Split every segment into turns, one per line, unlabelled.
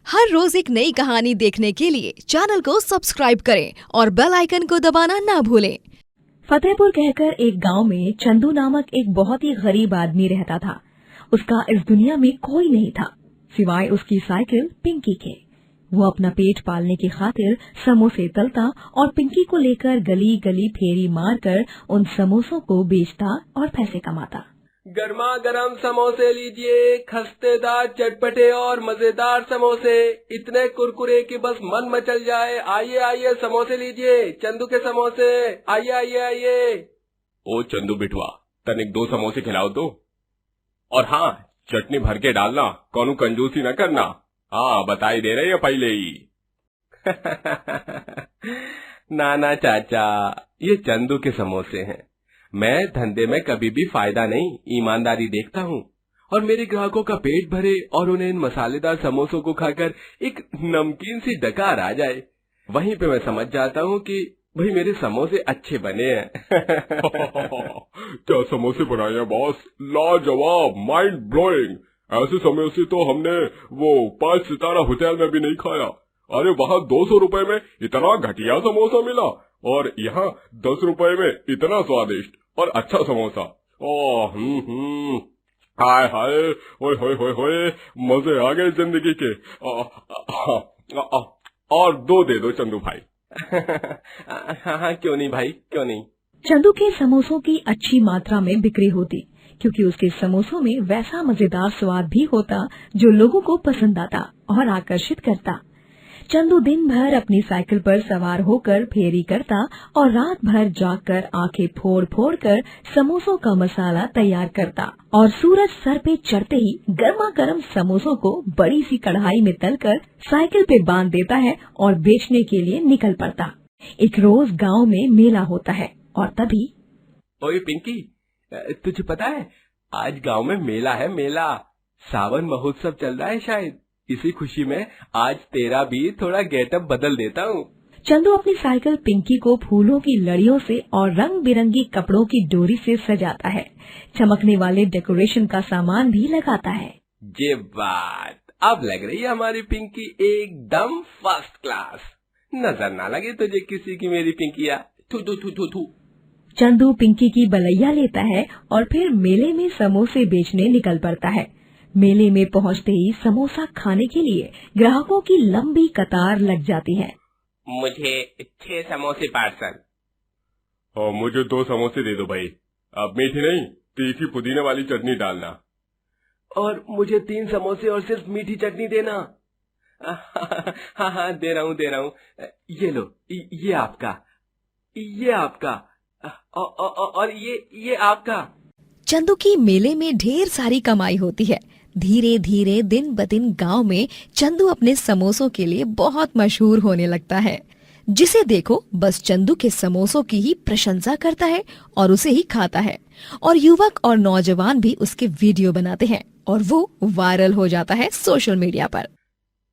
हर रोज एक नई कहानी देखने के लिए चैनल को सब्सक्राइब करें और बेल आइकन को दबाना ना भूलें।
फतेहपुर कहकर एक गांव में चंदू नामक एक बहुत ही गरीब आदमी रहता था। उसका इस दुनिया में कोई नहीं था सिवाय उसकी साइकिल पिंकी के। वो अपना पेट पालने की खातिर समोसे तलता और पिंकी को लेकर गली गली फेरी मारकर उन समोसों को बेचता और पैसे कमाता।
गर्मा गर्म समोसे लीजिए, खस्तेदार चटपटे और मजेदार समोसे, इतने कुरकुरे कि बस मन मचल जाए। आइए आइए समोसे लीजिए, चंदू के समोसे, आइए आइए आइए।
ओ चंदू बिटवा, तनिक 2 समोसे खिलाओ तो। और हाँ, चटनी भर के डालना, कौनो कंजूसी न करना। हाँ, बताई दे रहे हैं पहले ही।
ना चाचा, ये चंदू के समोसे हैं। मैं धंधे में कभी भी फायदा नहीं, ईमानदारी देखता हूँ। और मेरे ग्राहकों का पेट भरे और उन्हें इन मसालेदार समोसों को खाकर एक नमकीन सी डकार आ जाए, वहीं पे मैं समझ जाता हूँ कि भाई मेरे समोसे अच्छे बने हैं।
क्या समोसे बनाए हैं बॉस, लाजवाब, माइंड ब्लोइंग। ऐसे समोसे तो हमने वो 5 सितारा होटल में भी नहीं खाया। अरे वहाँ 200 रुपए में इतना घटिया समोसा मिला और यहाँ 10 रुपए में इतना स्वादिष्ट और अच्छा समोसा। ओह हाय हाय, ओए होए होए होए, मजे आ गए जिंदगी के। और 2 दे दो चंदू भाई।
हाँ क्यों नहीं भाई, क्यों नहीं।
चंदू के समोसों की अच्छी मात्रा में बिक्री होती क्योंकि उसके समोसों में वैसा मजेदार स्वाद भी होता जो लोगों को पसंद आता और आकर्षित करता। चंदू दिन भर अपनी साइकिल पर सवार होकर फेरी करता और रात भर जागकर आंखें फोड़ फोड़ कर समोसों का मसाला तैयार करता और सूरज सर पे चढ़ते ही गर्मा गर्म समोसों को बड़ी सी कढ़ाई में तलकर साइकिल पे बांध देता है और बेचने के लिए निकल पड़ता। एक रोज गांव में मेला होता है और तभी
ओए पिंकी, तुझे पता है आज गांव में मेला है, मेला। सावन महोत्सव चल रहा है शायद। इसी खुशी में आज तेरा भी थोड़ा गेटअप बदल देता हूँ।
चंदू अपनी साइकिल पिंकी को फूलों की लड़ियों से और रंग बिरंगी कपड़ों की डोरी से सजाता है। चमकने वाले डेकोरेशन का सामान भी लगाता है।
ये बात अब लग रही है हमारी पिंकी एकदम फर्स्ट क्लास। नजर ना लगे तुझे किसी की मेरी पिंकिया। थू थू थू थू थू।
चंदू पिंकी की बलैया लेता है और फिर मेले में समोसे बेचने निकल पड़ता है। मेले में पहुंचते ही समोसा खाने के लिए ग्राहकों की लंबी कतार लग जाती है।
मुझे 6 समोसे पार्सल।
और मुझे 2 समोसे दे दो भाई। अब मीठी नहीं, तीखी पुदीने वाली चटनी डालना।
और मुझे 3 समोसे और सिर्फ मीठी चटनी देना। हाँ दे रहा हूँ। ये लो, ये आपका, ये आपका, और ये आपका।
चंदू की मेले में ढेर सारी कमाई होती है। धीरे धीरे दिन ब दिन गाँव में चंदू अपने समोसों के लिए बहुत मशहूर होने लगता है। जिसे देखो बस चंदू के समोसों की ही प्रशंसा करता है और उसे ही खाता है। और युवक और नौजवान भी उसके वीडियो बनाते हैं और वो वायरल हो जाता है सोशल मीडिया पर।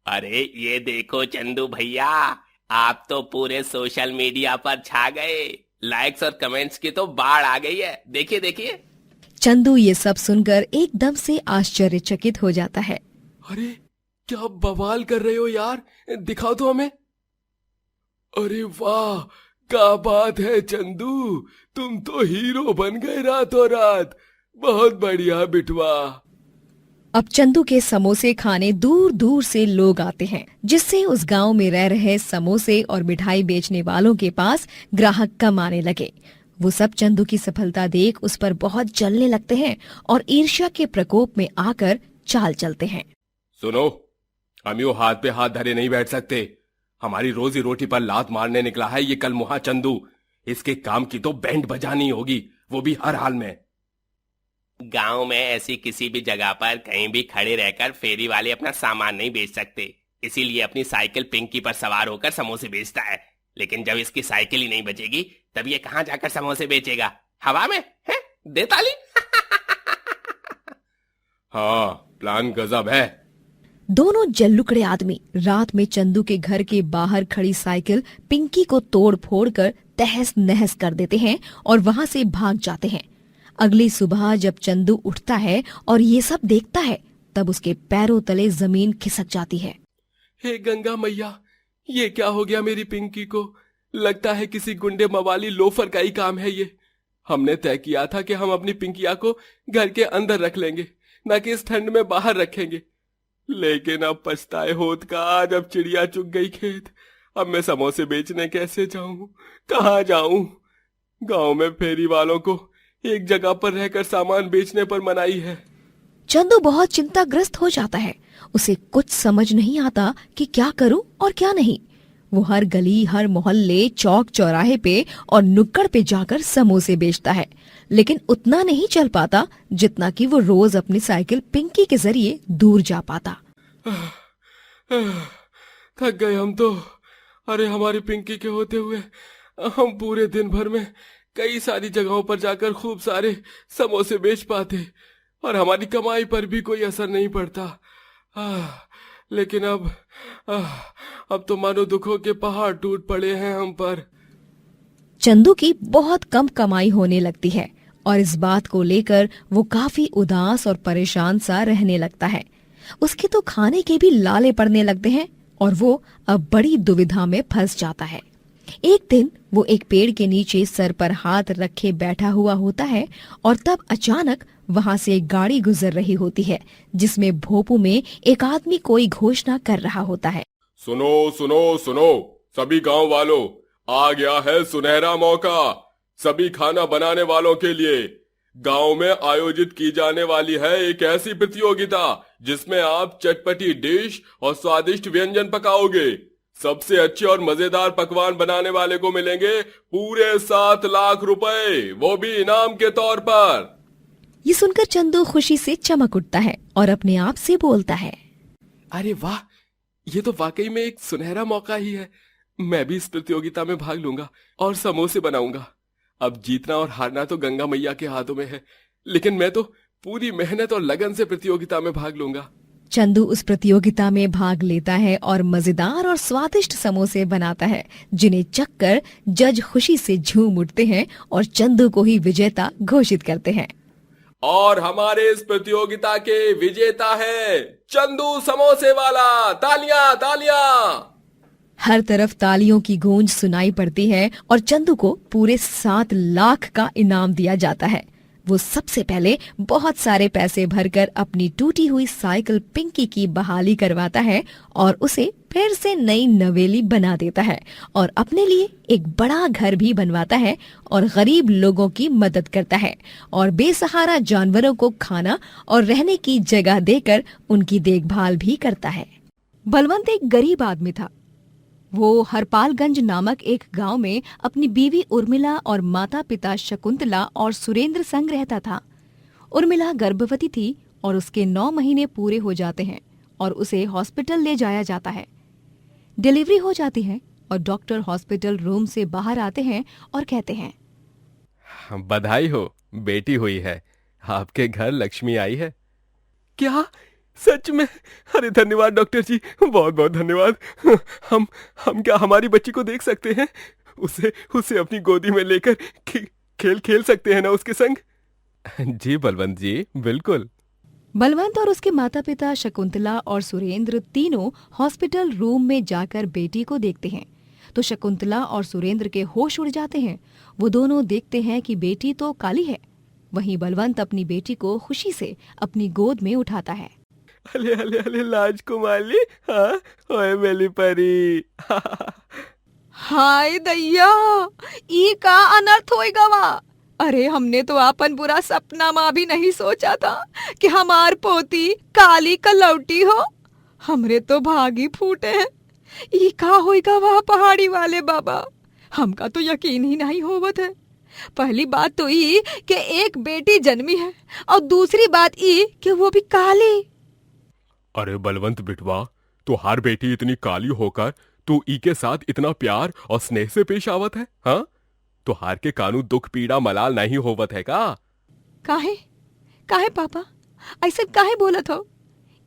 अरे ये देखो चंदू भैया, आप तो पूरे सोशल मीडिया पर छा गए। लाइक्स और कमेंट्स की तो बाढ़ आ गई है। देखिए देखिए।
चंदू ये सब सुनकर एकदम से आश्चर्यचकित हो जाता है।
अरे क्या बवाल कर रहे हो यार, दिखाओ तो हमें। अरे वाह, क्या बात है चंदू, तुम तो हीरो बन गए रातों रात। बहुत बढ़िया बिटवा।
अब चंदू के समोसे खाने दूर दूर से लोग आते हैं, जिससे उस गांव में रह रहे समोसे और मिठाई बेचने वालों के पास ग्राहक कम आने लगे। वो सब चंदू की सफलता देख उस पर बहुत जलने लगते हैं और ईर्ष्या के प्रकोप में आकर चाल चलते हैं।
सुनो, हम यूं हाथ पे हाथ धरे नहीं बैठ सकते। हमारी रोजी रोटी पर लात मारने निकला है ये कल मुहा चंदू। इसके काम की तो बैंड बजानी होगी, वो भी हर हाल में।
गांव में ऐसी किसी भी जगह पर कहीं भी खड़े रहकर फेरी वाले अपना सामान नहीं बेच सकते, इसीलिए अपनी साइकिल पिंकी पर सवार होकर समोसे बेचता है। लेकिन जब इसकी साइकिल ही नहीं बचेगी तब ये कहाँ जाकर समोसे बेचेगा? हवा में है? दे ताली।
हाँ, प्लान गजब है।
दोनों जल्लुकड़े आदमी रात में चंदू के घर के बाहर खड़ी साइकिल पिंकी को तोड़ फोड़ कर तहस नहस कर देते हैं और वहाँ से भाग जाते हैं। अगली सुबह जब चंदू उठता है और ये सब देखता है तब उसके पैरों तले जमीन खिसक जाती है।
हे गंगा मैया, ये क्या हो गया मेरी पिंकी को? लगता है किसी गुंडे मवाली लोफर का ही काम है ये। हमने तय किया था कि हम अपनी पिंकिया को घर के अंदर रख लेंगे, न कि इस ठंड में बाहर रखेंगे। लेकिन अब पछताए होत का, आज अब चिड़िया चुग गई खेत। अब मैं समोसे बेचने कैसे जाऊं, कहाँ जाऊं? गांव में फेरी वालों को एक जगह पर रहकर सामान बेचने पर मनाही है।
चंदू बहुत चिंताग्रस्त हो जाता है। उसे कुछ समझ नहीं आता कि क्या करूं और क्या नहीं। वो हर गली, हर मोहल्ले, चौक चौराहे पे और नुक्कड़ पे जाकर समोसे बेचता है, लेकिन उतना नहीं चल पाता जितना कि वो रोज अपनी साइकिल पिंकी के जरिए दूर जा पाता।
थक गए हम तो। अरे हमारी पिंकी के होते हुए हम पूरे दिन भर में कई सारी जगहों पर जाकर खूब सारे समोसे बेच पाते और हमारी कमाई पर भी कोई असर नहीं पड़ता। लेकिन अब तो मानो दुखों के पहाड़ टूट पड़े हैं हम पर।
चंदू की बहुत कम कमाई होने लगती है और इस बात को लेकर वो काफी उदास और परेशान सा रहने लगता है। उसके तो खाने के भी लाले पड़ने लगते हैं और वो अब बड़ी दुविधा में फंस जाता है। एक दिन वो एक पेड़ के नीचे सर पर हाथ रखे बैठा हुआ होता है और तब अचानक वहां से एक गाड़ी गुजर रही होती है, जिसमें भोपू में एक आदमी कोई घोषणा कर रहा होता है।
सुनो सुनो सुनो सभी गांव वालों, आ गया है सुनहरा मौका सभी खाना बनाने वालों के लिए। गांव में आयोजित की जाने वाली है एक ऐसी प्रतियोगिता जिसमें आप चटपटी डिश और स्वादिष्ट व्यंजन पकाओगे। सबसे अच्छे और मजेदार पकवान बनाने वाले को मिलेंगे पूरे 7 लाख रुपए, वो भी इनाम के तौर पर।
ये सुनकर चंदू खुशी से चमक उठता है और अपने आप से बोलता है,
अरे वाह, ये तो वाकई में एक सुनहरा मौका ही है। मैं भी इस प्रतियोगिता में भाग लूंगा और समोसे बनाऊंगा। अब जीतना और हारना तो गंगा मैया के हाथों में है, लेकिन मैं तो पूरी मेहनत और लगन से प्रतियोगिता में भाग लूंगा।
चंदू उस प्रतियोगिता में भाग लेता है और मजेदार और स्वादिष्ट समोसे बनाता है, जिन्हें चखकर जज खुशी से झूम उठते हैं और चंदू को ही विजेता घोषित करते हैं।
और हमारे इस प्रतियोगिता के विजेता है चंदू समोसे वाला। तालियां तालियां।
हर तरफ तालियों की गूंज सुनाई पड़ती है और चंदू को पूरे 7 लाख का इनाम दिया जाता है। वो सबसे पहले बहुत सारे पैसे भरकर अपनी टूटी हुई साइकिल पिंकी की बहाली करवाता है और उसे फिर से नई नवेली बना देता है और अपने लिए एक बड़ा घर भी बनवाता है और गरीब लोगों की मदद करता है और बेसहारा जानवरों को खाना और रहने की जगह देकर उनकी देखभाल भी करता है। बलवंत एक गरीब आदमी था। वो हरपालगंज नामक एक गांव में अपनी बीवी उर्मिला और माता पिता शकुंतला और सुरेंद्र संग रहता था। उर्मिला गर्भवती थी और उसके 9 महीने पूरे हो जाते हैं और उसे हॉस्पिटल ले जाया जाता है। डिलीवरी हो जाती है और डॉक्टर हॉस्पिटल रूम से बाहर आते हैं और कहते हैं,
बधाई हो, बेटी हुई है। आपके घर लक्ष्मी आई है। क्या सच में? अरे धन्यवाद डॉक्टर जी, बहुत बहुत धन्यवाद। हम क्या हमारी बच्ची को देख सकते हैं? उसे अपनी गोदी में लेकर खेल सकते हैं ना उसके संग? जी बलवंत जी, बिल्कुल।
बलवंत और उसके माता पिता शकुंतला और सुरेंद्र तीनों हॉस्पिटल रूम में जाकर बेटी को देखते हैं तो शकुंतला और सुरेंद्र के होश उड़ जाते हैं। वो दोनों देखते हैं कि बेटी तो काली है। वहीं बलवंत अपनी बेटी को खुशी से अपनी गोद में उठाता है।
अले अले अले राजकुमारी, हाँ ओए मेरी परी।
हाय दैया, ई का अनर्थ होएगा वा। अरे हमने तो आपन बुरा सपना माँ भी नहीं सोचा था कि हमार पोती काली कलौटी हो। हमरे तो भागी फूटे हैं। ई का होएगा वा पहाड़ी वाले बाबा, हमका तो यकीन ही नहीं होवत है। पहली बात तो ई कि एक बेटी जन्मी है और दूसरी बात ई कि वो भी काली।
अरे बलवंत बिटवा, तुहार बेटी इतनी काली होकर तू ई के साथ इतना प्यार और स्नेह से पेश आवत है? हाँ, तुहार के कानू दुख पीड़ा मलाल नहीं होवत है का?
काहे काहे पापा ऐसा काहे बोलत हो?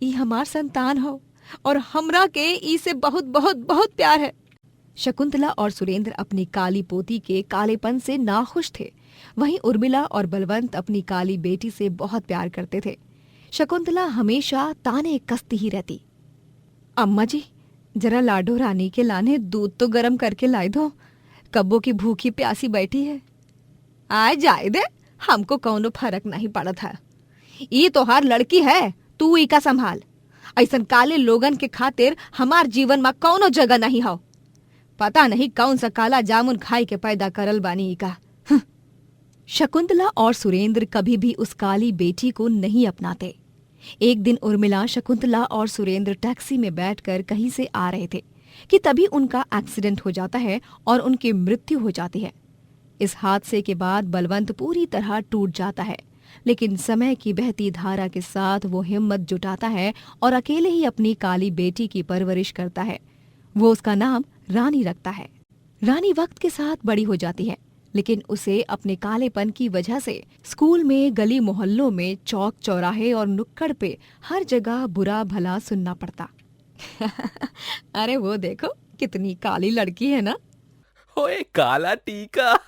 ई हमार संतान हो और हमरा के ई से बहुत बहुत बहुत प्यार है। शकुंतला और सुरेंद्र अपनी काली पोती के कालेपन से नाखुश थे। वहीं उर्मिला और बलवंत अपनी काली बेटी से बहुत प्यार करते थे। शकुंतला हमेशा ताने कसती ही रहती। अम्मा जी, जरा लाडो रानी के लाने दूध तो गरम करके लाई दो, कब्बों की भूखी प्यासी बैठी है। आ जाए दे, हमको कौनो फर्क नहीं पड़ा था। ये तो हर लड़की है, तू ई का संभाल। ऐसन काले लोगन के खातिर हमार जीवन में कौनो जगह नहीं हो। पता नहीं कौन सा काला जामुन खाई के पैदा करल बानी ई का। शकुंतला और सुरेंद्र कभी भी उस काली बेटी को नहीं अपनाते। एक दिन उर्मिला, शकुंतला और सुरेंद्र टैक्सी में बैठकर कहीं से आ रहे थे कि तभी उनका एक्सीडेंट हो जाता है और उनकी मृत्यु हो जाती है। इस हादसे के बाद बलवंत पूरी तरह टूट जाता है, लेकिन समय की बहती धारा के साथ वो हिम्मत जुटाता है और अकेले ही अपनी काली बेटी की परवरिश करता है। वो उसका नाम रानी रखता है। रानी वक्त के साथ बड़ी हो जाती है, लेकिन उसे अपने कालेपन की वजह से स्कूल में, गली मोहल्लों में, चौक चौराहे और नुक्कड़ पे हर जगह बुरा भला सुनना पड़ता। अरे वो देखो कितनी काली लड़की है ना।
ओए काला टीका।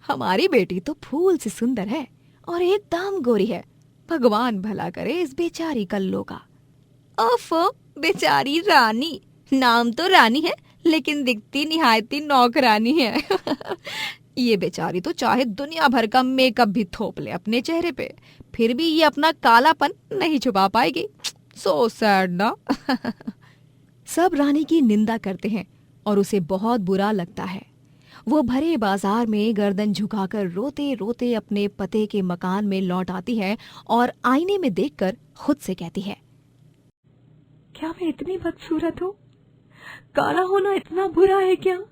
हमारी बेटी तो फूल सी सुंदर है और एकदम गोरी है। भगवान भला करे इस बेचारी कल्लो का। ओफो, बेचारी रानी। नाम तो रानी है, लेकिन दिखती निहायती नौकरानी है। ये बेचारी तो चाहे दुनिया भर का मेकअप भी थोप ले अपने चेहरे पे, फिर भी ये अपना कालापन नहीं छुपा पाएगी। सो सैड ना। सब रानी की निंदा करते हैं और उसे बहुत बुरा लगता है। वो भरे बाजार में गर्दन झुकाकर रोते रोते अपने पते के मकान में लौट आती है और आईने में देखकर खुद से कहती है,
क्या मैं इतनी बदसूरत हूँ? काला होना इतना बुरा है क्या?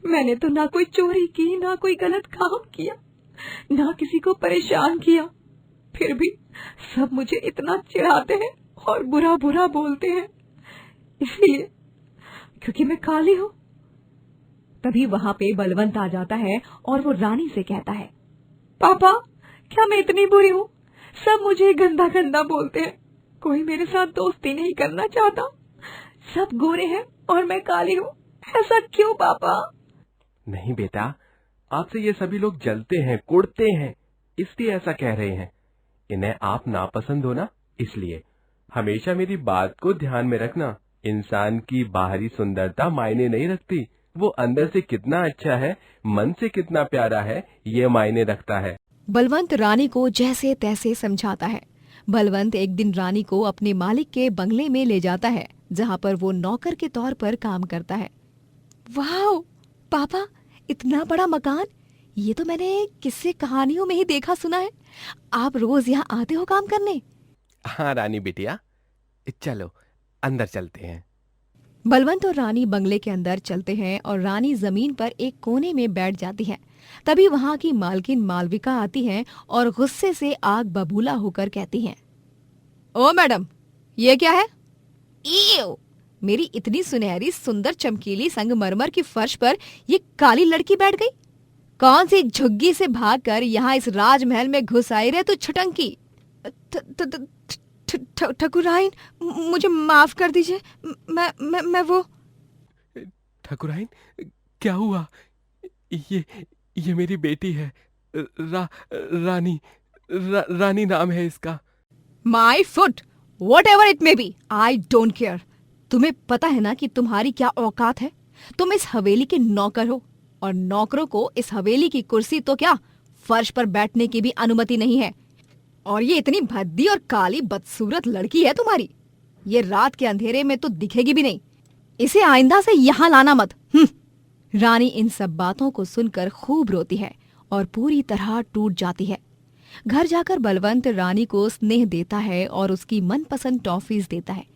मैंने तो ना कोई चोरी की, ना कोई गलत काम किया, ना किसी को परेशान किया, फिर भी सब मुझे इतना चिढ़ाते हैं और बुरा बुरा बोलते हैं, इसलिए क्योंकि मैं काली हूँ। तभी वहाँ पे बलवंत आ जाता है और वो रानी से कहता है, पापा, क्या मैं इतनी बुरी हूँ? सब मुझे गंदा गंदा बोलते हैं, कोई मेरे साथ दोस्ती नहीं करना चाहता, सब गोरे हैं और मैं काली हूँ। ऐसा क्यों पापा?
नहीं बेटा, आपसे ये सभी लोग जलते हैं, कुड़ते हैं, इसलिए ऐसा कह रहे हैं। इन्हें आप नापसंद हो ना, इसलिए हमेशा मेरी बात को ध्यान में रखना। इंसान की बाहरी सुंदरता मायने नहीं रखती, वो अंदर से कितना अच्छा है, मन से कितना प्यारा है, ये मायने रखता है।
बलवंत रानी को जैसे तैसे समझाता है। बलवंत एक दिन रानी को अपने मालिक के बंगले में ले जाता है, जहाँ पर वो नौकर के तौर पर काम करता है। वाह पापा, इतना बड़ा मकान! ये तो मैंने किस्से कहानियों में ही देखा सुना है। आप रोज यहाँ आते हो काम करने?
हाँ रानी बिटिया, चलो अंदर चलते हैं।
बलवंत और रानी बंगले के अंदर चलते हैं और रानी जमीन पर एक कोने में बैठ जाती है। तभी वहाँ की मालकिन मालविका आती है और गुस्से से आग बबूला होकर कहती हैं, ओ मैडम, ये क्या है? ईव! मेरी इतनी सुनहरी सुंदर चमकीली संगमरमर की फर्श पर ये काली लड़की बैठ गई। कौन सी झुग्गी से भागकर यहाँ इस राजमहल में घुस आई रे तू छुटंकी? ठकुराइन, मुझे माफ कर दीजिए। मैं वो।
ठकुराइन, क्या हुआ? ये मेरी बेटी है, रानी नाम है इसका।
My foot, what ever it may be, I don't care. तुम्हें पता है ना कि तुम्हारी क्या औकात है? तुम इस हवेली के नौकर हो और नौकरों को इस हवेली की कुर्सी तो क्या, फर्श पर बैठने की भी अनुमति नहीं है। और ये इतनी भद्दी और काली बदसूरत लड़की है तुम्हारी, ये रात के अंधेरे में तो दिखेगी भी नहीं। इसे आइंदा से यहाँ लाना मत। रानी इन सब बातों को सुनकर खूब रोती है और पूरी तरह टूट जाती है। घर जाकर बलवंत रानी को स्नेह देता है और उसकी मनपसंद टॉफीज देता है।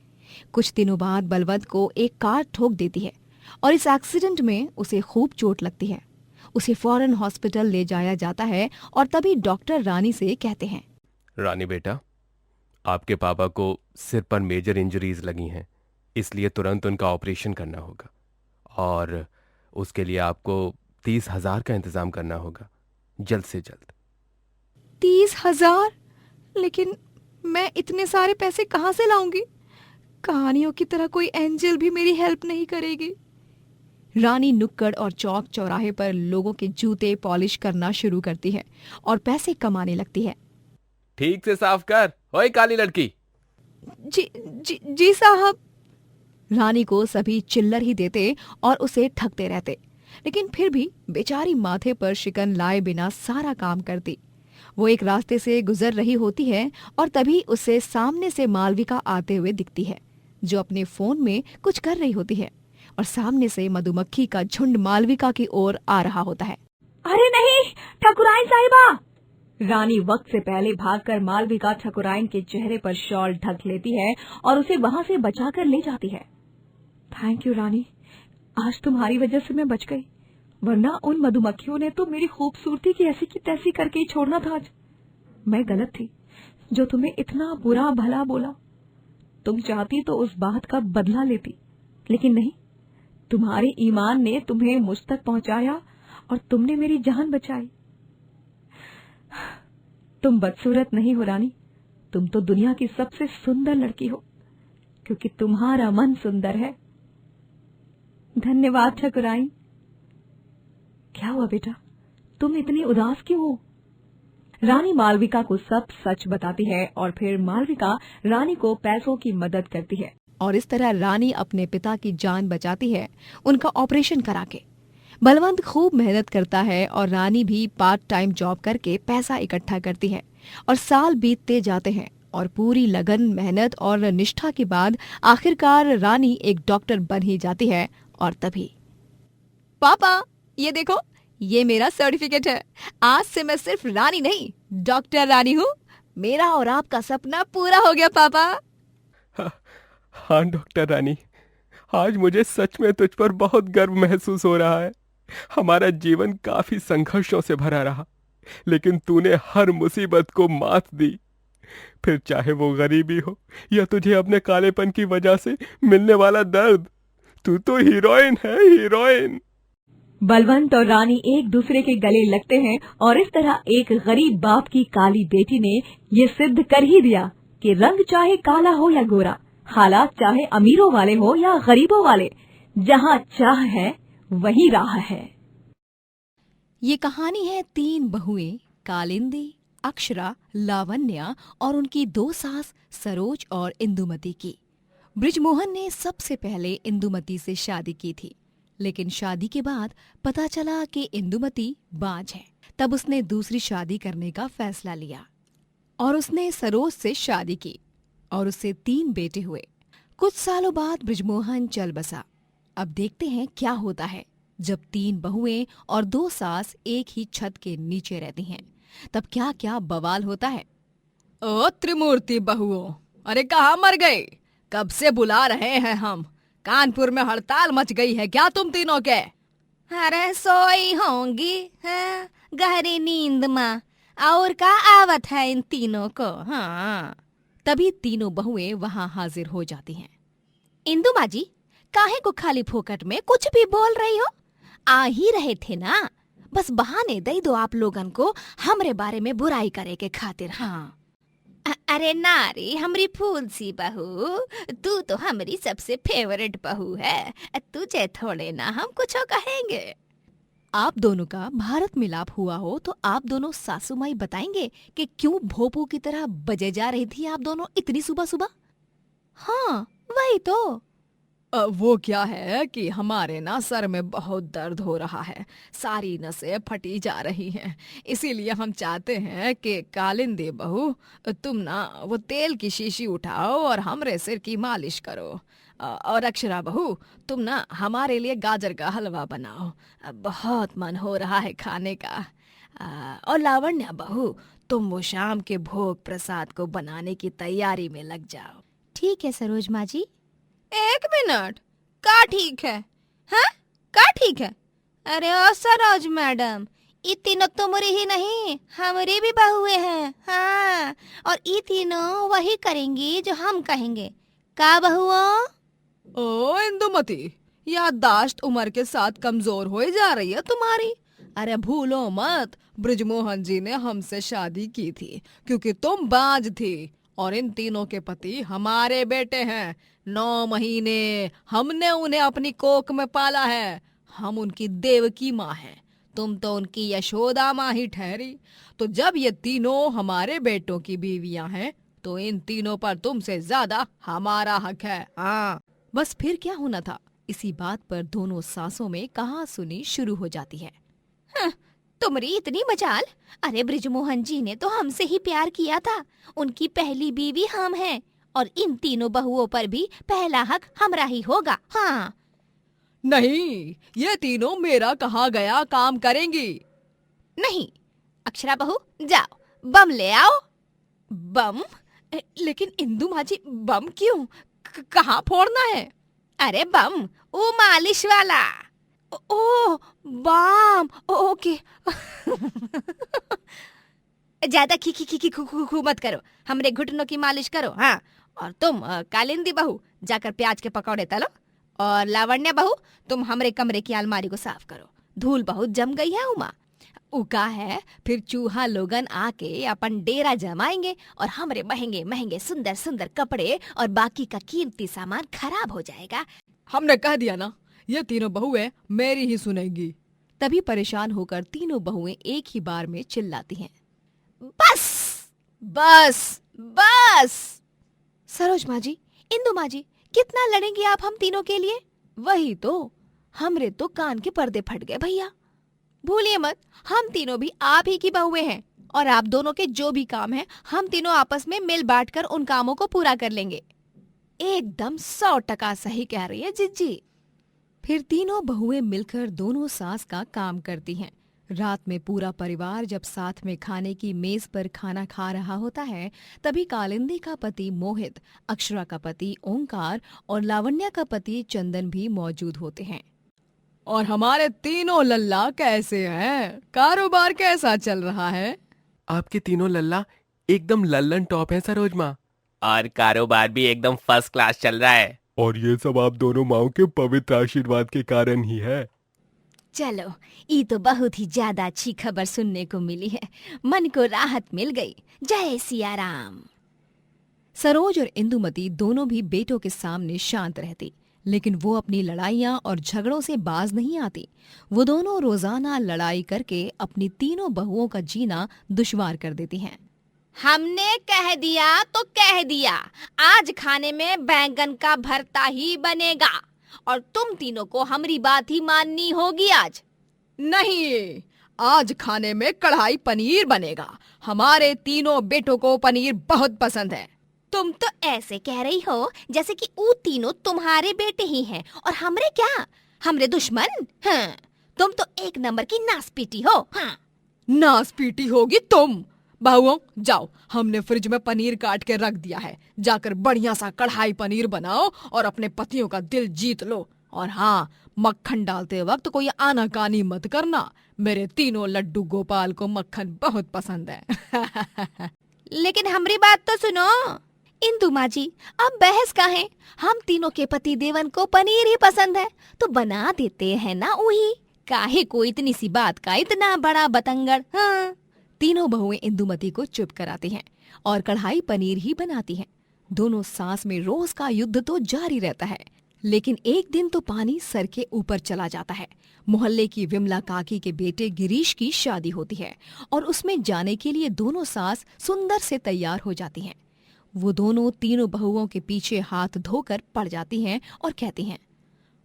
कुछ दिनों बाद बलवंत को एक कार ठोक देती है और इस एक्सीडेंट में उसे खूब चोट लगती है। उसे फौरन हॉस्पिटल ले जाया जाता है और तभी डॉक्टर रानी से कहते हैं,
रानी बेटा, आपके पापा को सिर पर मेजर इंजरीज लगी हैं, इसलिए तुरंत उनका ऑपरेशन करना होगा और उसके लिए आपको 30,000 का इंतजाम करना होगा, जल्द से जल्द।
30,000? लेकिन मैं इतने सारे पैसे कहाँ से लाऊंगी? कहानियों की तरह कोई एंजल भी मेरी हेल्प नहीं करेगी। रानी नुक्कड़ और चौक चौराहे पर लोगों के जूते पॉलिश करना शुरू करती है और पैसे कमाने लगती है।
ठीक से साफ कर, ओए काली लड़की।
जी साहब। रानी को सभी चिल्लर ही देते और उसे ठगते रहते, लेकिन फिर भी बेचारी माथे पर शिकन लाए बिना सारा काम करती। वो एक रास्ते से गुजर रही होती है और तभी उसे सामने से मालविका आते हुए दिखती है, जो अपने फोन में कुछ कर रही होती है, और सामने से मधुमक्खी का झुंड मालविका की ओर आ रहा होता है।
अरे नहीं, ठाकुराइन साहिबा! रानी वक्त से पहले भागकर मालविका ठाकुराइन के चेहरे पर शॉल ढक लेती है और उसे वहां से बचाकर ले जाती है। थैंक यू रानी, आज तुम्हारी वजह से मैं बच गई, वरना उन मधुमक्खियों ने तो मेरी खूबसूरती की ऐसी की तैसी करके ही छोड़ना था। आज मैं गलत थी जो तुम्हें इतना बुरा भला बोला। तुम चाहती तो उस बात का बदला लेती, लेकिन नहीं, तुम्हारे ईमान ने तुम्हें मुझ तक पहुंचाया और तुमने मेरी जान बचाई। तुम बदसूरत नहीं हो रानी, तुम तो दुनिया की सबसे सुंदर लड़की हो, क्योंकि तुम्हारा मन सुंदर है। धन्यवाद ठाकुराइन। क्या हुआ बेटा, तुम इतनी उदास क्यों हो? रानी मालविका को सब सच बताती है और फिर मालविका रानी को पैसों की मदद करती है
और इस तरह रानी अपने पिता की जान बचाती है, उनका ऑपरेशन करा के। बलवंत खूब मेहनत करता है और रानी भी पार्ट टाइम जॉब करके पैसा इकट्ठा करती है, और साल बीतते जाते हैं और पूरी लगन, मेहनत और निष्ठा के बाद आखिरकार रानी एक डॉक्टर बन ही जाती है। और तभी पापा, ये देखो, ये मेरा सर्टिफिकेट है। आज से मैं सिर्फ रानी नहीं, डॉक्टर रानी हूँ। मेरा और आपका सपना पूरा हो गया पापा।
हाँ डॉक्टर रानी, आज मुझे सच में तुझ पर बहुत गर्व महसूस हो रहा है। हमारा जीवन काफी संघर्षों से भरा रहा, लेकिन तूने हर मुसीबत को मात दी। फिर चाहे वो गरीबी हो या तुझे अपने कालेपन की वजह से मिलने वाला दर्द, तू तो हीरोइन है, हीरोइन।
बलवंत और रानी एक दूसरे के गले लगते हैं और इस तरह एक गरीब बाप की काली बेटी ने ये सिद्ध कर ही दिया कि रंग चाहे काला हो या गोरा, हालात चाहे अमीरों वाले हो या गरीबों वाले, जहाँ चाह है वही राह है।
ये कहानी है 3 बहुएं कालिंदी, अक्षरा, लावण्या और उनकी 2 सास सरोज और इंदुमती की। बृजमोहन ने सबसे पहले इंदुमती से शादी की थी, लेकिन शादी के बाद पता चला कि इंदुमती बांझ है। तब उसने दूसरी शादी करने का फैसला लिया और उसने सरोज से शादी की और उससे 3 बेटे हुए। कुछ सालों बाद बृजमोहन चल बसा। अब देखते हैं क्या होता है जब 3 बहुएं और 2 सास एक ही छत के नीचे रहती हैं। तब क्या क्या बवाल होता है। ओ त्रिमूर्ति बहुओं, अरे कहाँ मर गए? कब से बुला रहे हैं हम। कानपुर में हड़ताल मच गई है क्या तुम तीनों के?
अरे सोई होंगी है, गहरी नींद में, और का आवत है इन तीनों को। हाँ,
तभी तीनों बहुएं वहां हाजिर हो जाती हैं।
इंदु माँ जी, काहे को खाली फोकट में कुछ भी बोल रही हो? आ ही रहे थे ना, बस बहाने दे दो आप लोगन को हमरे बारे में बुराई करे के खातिर। हाँ, अरे नारी हमरी फूल सी बहू, तू तो हमारी सबसे फेवरेट बहू है, तुझे थोड़े ना हम कुछ कहेंगे।
आप दोनों का भारत मिलाप हुआ हो तो आप दोनों सासू माई बताएंगे कि क्यों भोपू की तरह बजे जा रही थी आप दोनों इतनी सुबह सुबह?
हाँ वही तो।
वो क्या है कि हमारे ना सर में बहुत दर्द हो रहा है, सारी नसें फटी जा रही हैं, इसीलिए हम चाहते हैं कि कालिंदी बहू तुम ना वो तेल की शीशी उठाओ और हमरे सिर की मालिश करो, और अक्षरा बहू तुम ना हमारे लिए गाजर का हलवा बनाओ, बहुत मन हो रहा है खाने का, और लावण्या बहू तुम वो शाम के भोग प्रसाद को बनाने की तैयारी में लग जाओ।
ठीक है सरोज माँ जी।
1 मिनट, का ठीक है? हाँ, का ठीक है? अरे ओ सरोज मैडम, ये तीनों तुम्हारी ही नहीं, हमारी भी बहुएं हैं। हाँ, और ये तीनों वही करेंगी जो हम कहेंगे। का बहुओं?
ओ इंदुमती, याददाश्त उम्र के साथ कमजोर हो जा रही है तुम्हारी। अरे भूलो मत, बृजमोहन जी ने हमसे शादी की थी क्योंकि तुम बांझ थी, और इन तीनों के पति हमारे बेटे हैं। 9 महीने हमने उन्हें अपनी कोख में पाला है, हम उनकी देवकी माँ हैं, तुम तो उनकी यशोदा माँ ही ठहरी। तो जब ये तीनों हमारे बेटों की बीवियां हैं तो इन तीनों पर तुमसे ज्यादा हमारा हक है। हाँ, बस फिर क्या होना था, इसी बात पर दोनों सासों में कहासुनी शुरू हो जाती है।
तुम्हारी इतनी मजाल। अरे ब्रिजमोहन जी ने तो हमसे ही प्यार किया था, उनकी पहली बीवी हम हैं और इन तीनों बहुओं पर भी पहला हक हमरा ही होगा। हाँ।
नहीं, ये तीनों मेरा कहा गया काम करेंगी।
नहीं, अक्षरा बहू जाओ बम ले आओ।
बम? लेकिन इंदु माँ जी, बम क्यों? कहाँ फोड़ना है?
अरे बम, वो मालिश वाला।
ओ बम, ओके।
ज्यादा खी खी खी खी खू खू खू मत करो, हमरे घुटनों की मालिश करो। हाँ, और तुम कालिंदी बहू जाकर प्याज के पकौड़े तलो, और लावण्या बहू तुम हमरे कमरे की अलमारी को साफ करो, धूल बहुत जम गई है उमा।
उका है, फिर चूहा लोगन आके अपन डेरा जमाएंगे और हमरे महंगे महंगे सुंदर सुंदर कपड़े और बाकी का कीमती सामान खराब हो जाएगा।
हमने कह दिया ना, ये तीनों बहुएं मेरी ही सुनेंगी।
तभी परेशान होकर तीनों बहुएं एक ही बार में चिल्लाती हैं,
बस
बस
बस।
सरोज माँ जी, इंदु माँ जी, कितना लड़ेंगी आप हम तीनों के लिए? वही तो, हमरे तो कान के पर्दे फट गए भैया।
भूलिए मत, हम तीनों भी आप ही की बहुएं हैं, और आप दोनों के जो भी काम हैं हम तीनों आपस में मिल बांट कर उन कामों को पूरा कर लेंगे।
एकदम 100% सही कह रही है जिज्जी। फिर तीनों बहुएं मिलकर दोनों सास का काम करती हैं। रात में पूरा परिवार जब साथ में खाने की मेज पर खाना खा रहा होता है, तभी कालिंदी का पति मोहित, अक्षरा का पति ओंकार और लावण्या का पति चंदन भी मौजूद होते हैं।
और हमारे तीनों लल्ला कैसे हैं? कारोबार कैसा चल रहा है?
आपके तीनों लल्ला एकदम लल्लन टॉप है सरोज माँ, और कारोबार भी एकदम फर्स्ट क्लास चल रहा है।
और ये सब आप दोनों माओं के पवित्र आशीर्वाद के कारण ही है।
चलो, ये तो बहुत ही ज्यादा अच्छी खबर सुनने को मिली है, मन को राहत मिल गई। जय सिया राम।
सरोज और इंदुमती दोनों भी बेटों के सामने शांत रहती, लेकिन वो अपनी लड़ाइयाँ और झगड़ों से बाज नहीं आती। वो दोनों रोजाना लड़ाई करके अपनी तीनों बहुओं का जीना दुश्वार कर देती हैं।
हमने कह दिया तो कह दिया, आज खाने में बैंगन का भरता ही बनेगा, और तुम तीनों को हमारी बात ही माननी होगी आज।
नहीं, आज खाने में कढ़ाई पनीर बनेगा। हमारे तीनों बेटों को पनीर बहुत पसंद है।
तुम तो ऐसे कह रही हो जैसे कि वो तीनों तुम्हारे बेटे ही हैं, और हमरे क्या, हमरे दुश्मन? हाँ, तुम तो एक नंबर की नासपीटी हो। हाँ,
नासपीटी होगी तुम। बहुओं जाओ, हमने फ्रिज में पनीर काट के रख दिया है, जाकर बढ़िया सा कढ़ाई पनीर बनाओ और अपने पतियों का दिल जीत लो। और हाँ, मक्खन डालते वक्त कोई आनाकानी मत करना, मेरे तीनों लड्डू गोपाल को मक्खन बहुत पसंद है।
लेकिन हमारी बात तो सुनो इंदु माँ जी, अब बहस का है? हम तीनों के पति देवन को पनीर ही पसंद है, तो बना देते हैं ना वही। काहे को इतनी सी बात का इतना बड़ा बतंगड़? हाँ।
तीनों बहुएं इंदुमती को चुप कराती हैं और कढ़ाई पनीर ही बनाती हैं। दोनों सास में रोज का युद्ध तो जारी रहता है, लेकिन एक दिन तो पानी सर के ऊपर चला जाता है। मोहल्ले की विमला काकी के बेटे गिरीश की शादी होती है और उसमें जाने के लिए दोनों सास सुंदर से तैयार हो जाती हैं। वो दोनों तीनों बहुओं के पीछे हाथ धोकर पड़ जाती हैं और कहती हैं,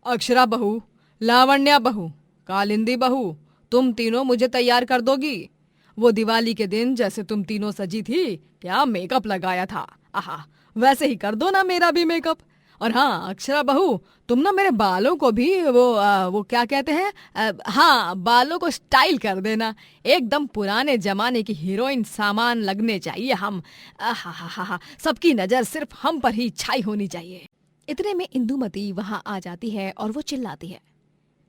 अक्षरा बहू, लावण्या बहू, कालिंदी बहू, तुम तीनों मुझे तैयार कर दोगी? वो दिवाली के दिन जैसे तुम तीनों सजी थी, क्या मेकअप लगाया था, आहा, वैसे ही कर दो ना मेरा भी मेकअप। और हाँ अक्षरा बहू, तुम ना मेरे बालों को भी वो क्या कहते हैं, हाँ, बालों को स्टाइल कर देना, एकदम पुराने जमाने की हीरोइन सामान लगने चाहिए हम। आहा, सबकी नजर सिर्फ हम पर ही छाई होनी चाहिए।
इतने में इंदुमती वहाँ आ जाती है और वो चिल्लाती है,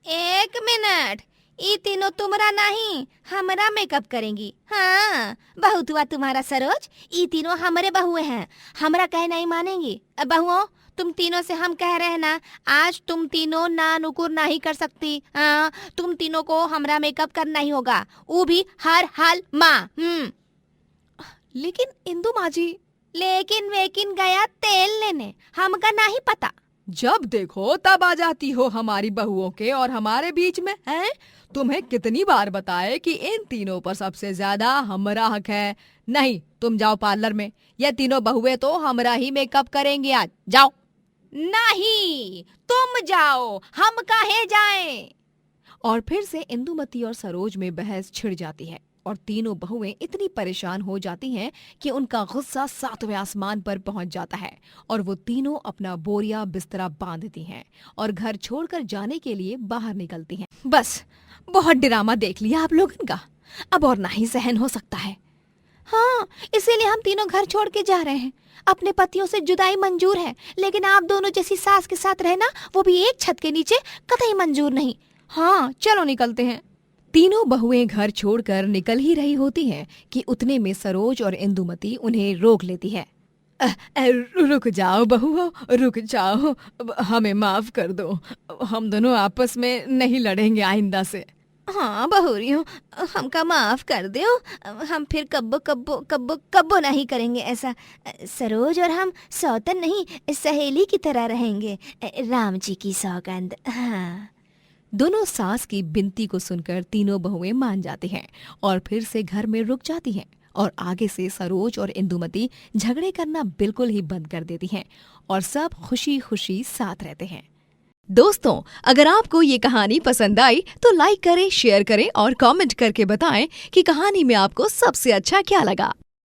एक मिनट, ये तीनों तुम्हारा नहीं हमारा मेकअप करेंगी। हाँ, बहुत हुआ तुम्हारा सरोज, ये तीनों हमारे बहुएं हैं, हमारा कह नहीं मानेंगी। बहुओं, तुम तीनों से हम कह रहे हैं ना, आज तुम तीनों ना नुकुर नहीं कर सकती। हाँ, तुम तीनों को हमारा मेकअप करना ही होगा, वो भी हर हाल माँ।
लेकिन इंदु माँ जी,
लेकिन वेकिन गया तेल लेने, हमका नहीं पता।
जब देखो तब आ जाती हो हमारी बहुओं के और हमारे बीच में, हैं? तुम्हें कितनी बार बताए कि इन तीनों पर सबसे ज्यादा हमारा हक है। नहीं, तुम जाओ पार्लर में, ये तीनों बहुएं तो हमारा ही मेकअप करेंगे आज, जाओ।
नहीं, तुम जाओ, हम काहे जाएं?
और फिर से इंदुमती और सरोज में बहस छिड़ जाती है और तीनों बहुएं इतनी परेशान हो जाती हैं कि उनका गुस्सा 7वें आसमान पर पहुंच जाता है और वो तीनों अपना बोरिया बिस्तरा बांधती हैं और घर छोड़कर जाने के लिए बाहर निकलती हैं।
बस, बहुत ड्रामा देख लिया आप लोगों का, अब और ना ही सहन हो सकता है। हाँ, इसीलिए हम तीनों घर छोड़ के जा रहे हैं। अपने पतियों से जुदाई मंजूर है, लेकिन आप दोनों जैसी सास के साथ रहना, वो भी एक छत के नीचे, कतई मंजूर नहीं। हाँ, चलो निकलते हैं।
तीनों बहुएं घर छोड़कर निकल ही रही होती हैं कि उतने में सरोज और इंदुमती उन्हें रोक लेती है।
रुक जाओ बहू, रुक जाओ, हमें माफ कर दो। हम दोनों आपस में नहीं लड़ेंगे आइंदा से।
हाँ बहुरियों, हमका माफ कर दो, हम फिर कब्बो कब्बो कब्बो कब्बो नहीं करेंगे ऐसा। सरोज और हम सौतन नहीं, सहेली की तरह रहेंगे, राम जी की सौगंध। हाँ।
दोनों सास की बिनती को सुनकर तीनों बहुएं मान जाती हैं और फिर से घर में रुक जाती हैं और आगे से सरोज और इंदुमती झगड़े करना बिल्कुल ही बंद कर देती हैं और सब खुशी खुशी साथ रहते हैं। दोस्तों, अगर आपको ये कहानी पसंद आई तो लाइक करें, शेयर करें और कमेंट करके बताएं कि कहानी में आपको सबसे अच्छा क्या लगा।